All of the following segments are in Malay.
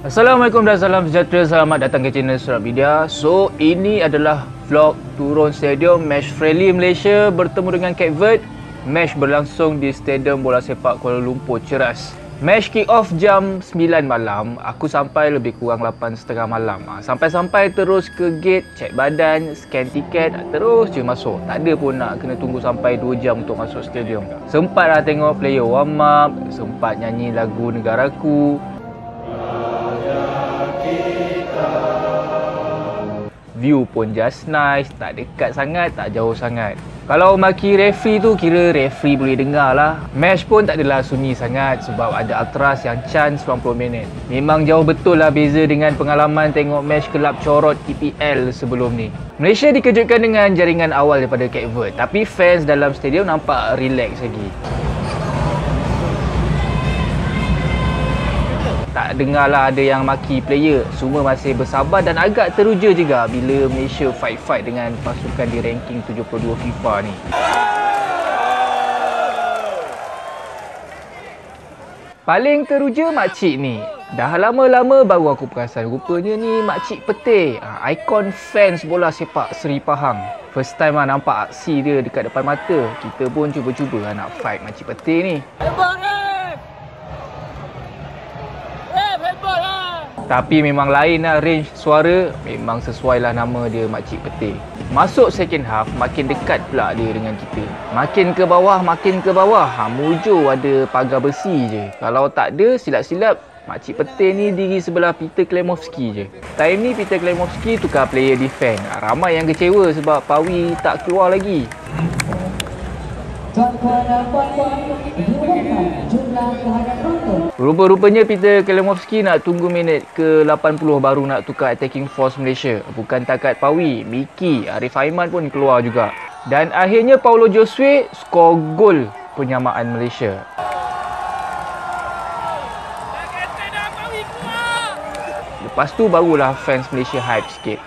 Assalamualaikum dan salam sejahtera. Selamat datang ke channel Surat Media. So, ini adalah vlog turun stadium match friendly Malaysia bertemu dengan Cape Verde. Match berlangsung di Stadium Bola Sepak Kuala Lumpur Ceras. Match kick off jam 9 malam. Aku sampai lebih kurang 8.30 malam. Sampai-sampai terus ke gate, cek badan, scan tiket, terus je masuk. Tak ada pun nak kena tunggu sampai 2 jam untuk masuk stadium. Sempat lah tengok player warm up, sempat nyanyi lagu Negaraku. View pun just nice, tak dekat sangat, tak jauh sangat. Kalau maki referee tu, kira referee boleh dengar lah. Match pun tak adalah sunyi sangat sebab ada Ultras yang chance 90 minit. Memang jauh betul lah beza dengan pengalaman tengok match kelab corot EPL sebelum ni. Malaysia dikejutkan dengan jaringan awal daripada Cape Verde, tapi fans dalam stadium nampak relax lagi. Tak dengarlah ada yang maki player. Semua masih bersabar dan agak teruja juga bila Malaysia fight-fight dengan pasukan di ranking 72 FIFA ni. Paling teruja makcik ni. Dah lama-lama baru aku perasan. Rupanya ni makcik Petih. Ikon fans bola sepak Seri Pahang. First time nampak aksi dia dekat depan mata. Kita pun cuba-cuba nak fight makcik Petih ni. Tapi memang lain lah range suara. Memang sesuai lah nama dia Makcik Petih. Masuk second half, makin dekat pula dia dengan kita. Makin ke bawah, mujur ada pagar besi je. Kalau tak ada, silap-silap Makcik Petih ni diri sebelah Peter Klemovski je. Time ni Peter Klemovski tukar player defend. Ramai yang kecewa sebab Pawi tak keluar lagi. Rupa-rupanya Peter Klemovski nak tunggu minit ke 80 baru nak tukar attacking force Malaysia. Bukan takat Pawi, Miki, Arif Aiman pun keluar juga. Dan akhirnya Paulo Josue skor gol penyamaan Malaysia. Lepas tu barulah fans Malaysia hype sikit.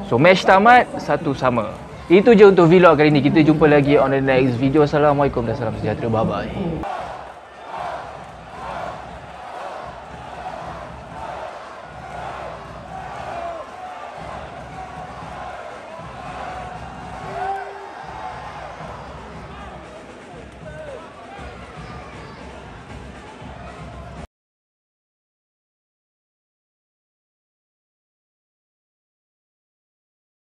So match tamat, 1-1. Itu je untuk vlog kali ni. Kita jumpa lagi on the next video. Assalamualaikum dan salam sejahtera. Bye bye.